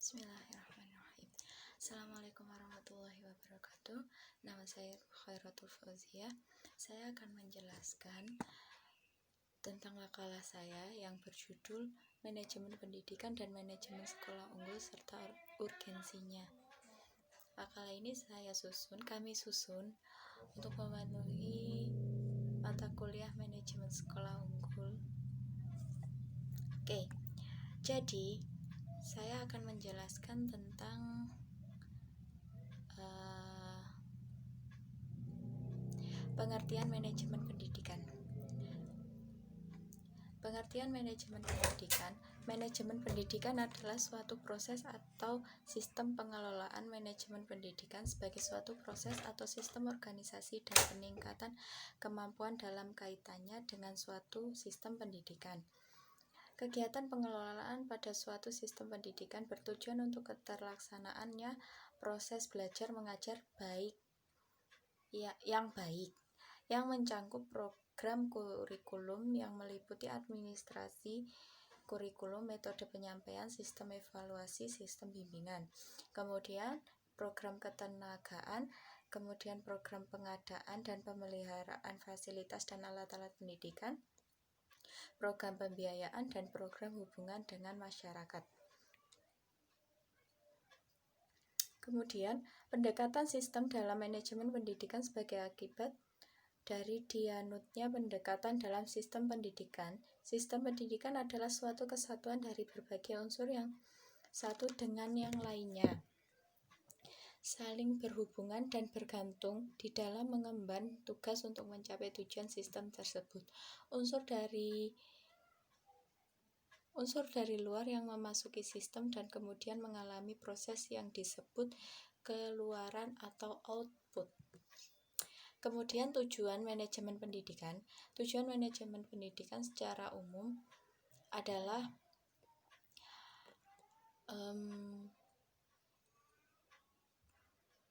Bismillahirrahmanirrahim. Assalamualaikum warahmatullahi wabarakatuh. Nama saya Khairatul Fauzia. Saya akan menjelaskan tentang makalah saya yang berjudul Manajemen Pendidikan dan Manajemen Sekolah Unggul serta Urgensinya. Makalah ini kami susun untuk memenuhi mata kuliah Manajemen Sekolah Unggul. Jadi saya akan menjelaskan tentang pengertian manajemen pendidikan. Pengertian manajemen pendidikan. Manajemen pendidikan adalah suatu proses atau sistem pengelolaan manajemen pendidikan sebagai suatu proses atau sistem organisasi dan peningkatan kemampuan dalam kaitannya dengan suatu sistem pendidikan. Kegiatan pengelolaan pada suatu sistem pendidikan bertujuan untuk keterlaksanaannya proses belajar mengajar yang baik, yang mencangkup program kurikulum yang meliputi administrasi kurikulum, metode penyampaian, sistem evaluasi, sistem bimbingan, kemudian program ketenagaan, kemudian program pengadaan dan pemeliharaan fasilitas dan alat-alat pendidikan, program pembiayaan, dan program hubungan dengan masyarakat. Kemudian, pendekatan sistem dalam manajemen pendidikan sebagai akibat dari dianutnya pendekatan dalam sistem pendidikan. Sistem pendidikan adalah suatu kesatuan dari berbagai unsur yang satu dengan yang lainnya, saling berhubungan dan bergantung di dalam mengemban tugas untuk mencapai tujuan sistem tersebut. Unsur dari luar yang memasuki sistem dan kemudian mengalami proses yang disebut keluaran atau output. Kemudian tujuan manajemen pendidikan. Tujuan manajemen pendidikan secara umum adalah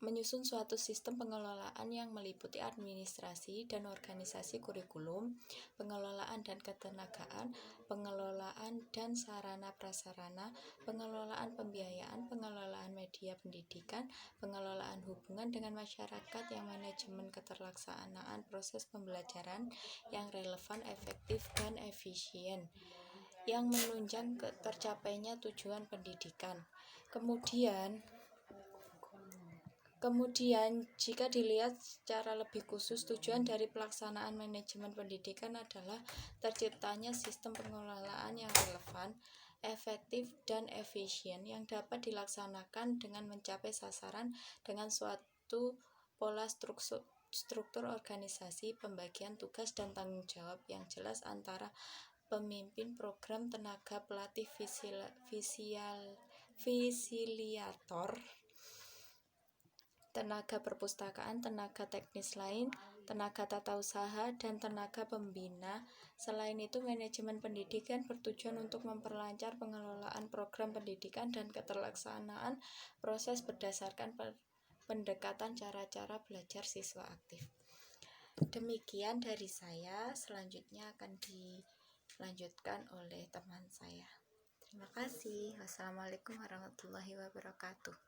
menyusun suatu sistem pengelolaan yang meliputi administrasi dan organisasi kurikulum, pengelolaan dan ketenagaan, pengelolaan dan sarana prasarana, pengelolaan pembiayaan, pengelolaan media pendidikan, pengelolaan hubungan dengan masyarakat, yang manajemen keterlaksanaan proses pembelajaran yang relevan, efektif, dan efisien, yang menunjang tercapainya tujuan pendidikan. Kemudian, jika dilihat secara lebih khusus, tujuan dari pelaksanaan manajemen pendidikan adalah terciptanya sistem pengelolaan yang relevan, efektif, dan efisien yang dapat dilaksanakan dengan mencapai sasaran dengan suatu pola struktur organisasi, pembagian tugas dan tanggung jawab yang jelas antara pemimpin program, tenaga pelatih, fisiliator, tenaga perpustakaan, tenaga teknis lain, tenaga tata usaha, dan tenaga pembina. Selain itu, manajemen pendidikan bertujuan untuk memperlancar pengelolaan program pendidikan dan keterlaksanaan proses berdasarkan pendekatan cara-cara belajar siswa aktif. Demikian dari saya, selanjutnya akan dilanjutkan oleh teman saya. Terima kasih. Wassalamualaikum warahmatullahi wabarakatuh.